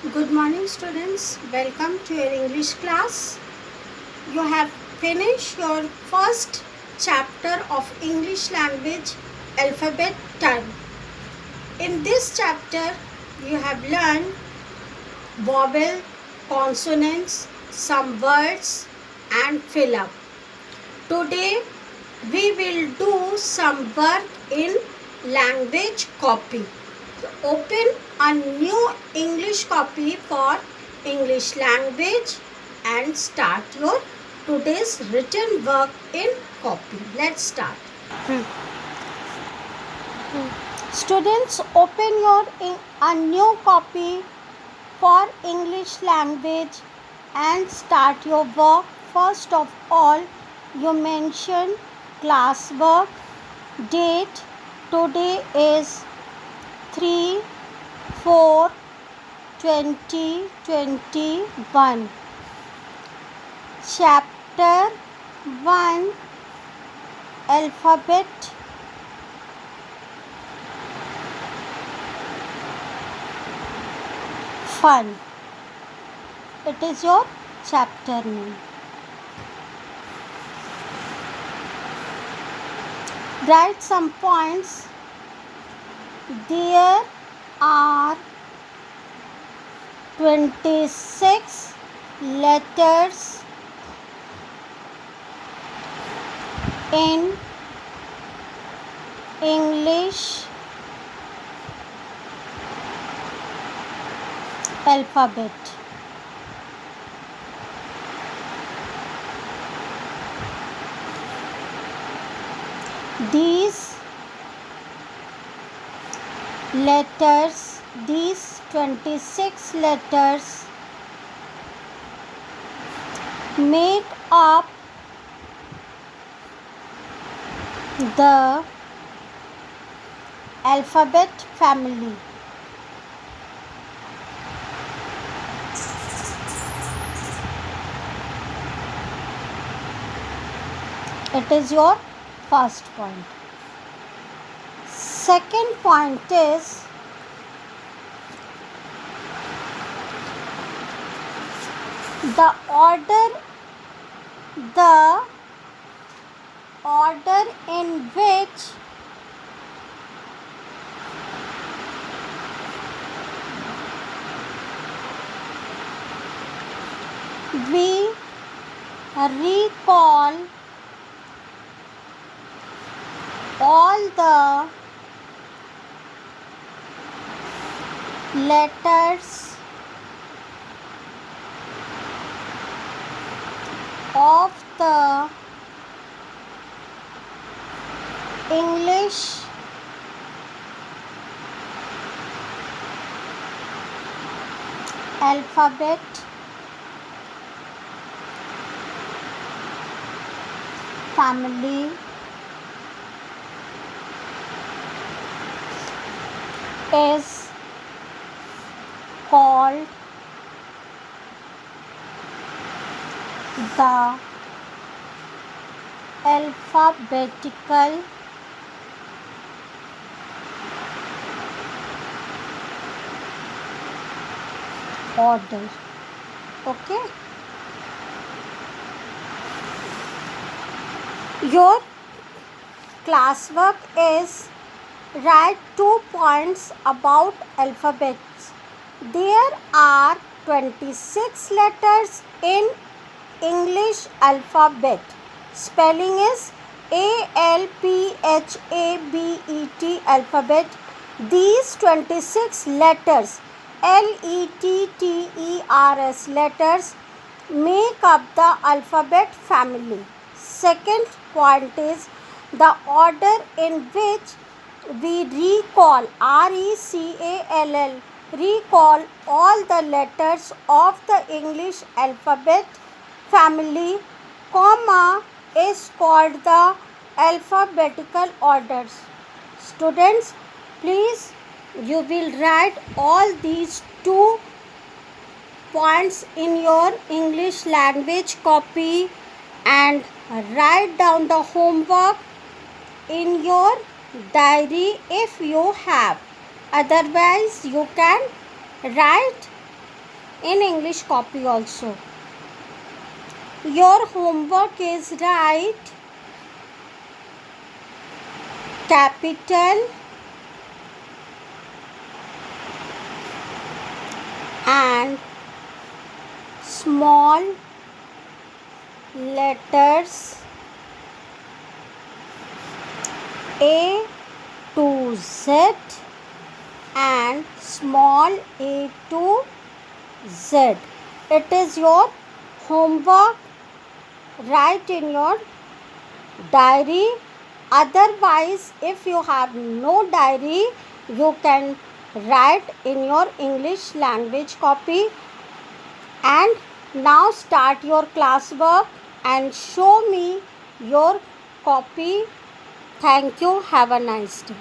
Good morning, students. Welcome to your English class. You have finished your first chapter of English language alphabet term. In this chapter, you have learned vowel, consonants, some words, and fill up. Today, we will do some work in language copy. Open a new English copy for English language and start your today's written work in copy. Let's start. Students, open a new copy for English language and start your work. First of all, you mention class work, date. Today is 3/4/2021. Chapter 1, Alphabet. Fun. It is your chapter name. Write some points. There are 26 letters in English alphabet. These 26 letters make up the alphabet family. It is your first point. Second point is the order in which we recall all the letters of the English alphabet family is called the alphabetical order. Okay. Your classwork is write 2 points about alphabets. There are 26 letters in English alphabet. Spelling is ALPHABET alphabet. These 26 letters, LETTERS letters, make up the alphabet family. Second point is the order in which we recall recall all the letters of the English alphabet family, comma is called the alphabetical orders. Students, please you will write all these 2 points in your English language copy and write down the homework in your diary if you have. Otherwise, you can write in English copy also. Your homework is write capital and small letters A to Z and small a to Z. It is your homework. Write in your diary. Otherwise, if you have no diary, you can write in your English language copy. And now start your classwork and show me your copy. Thank you. Have a nice day.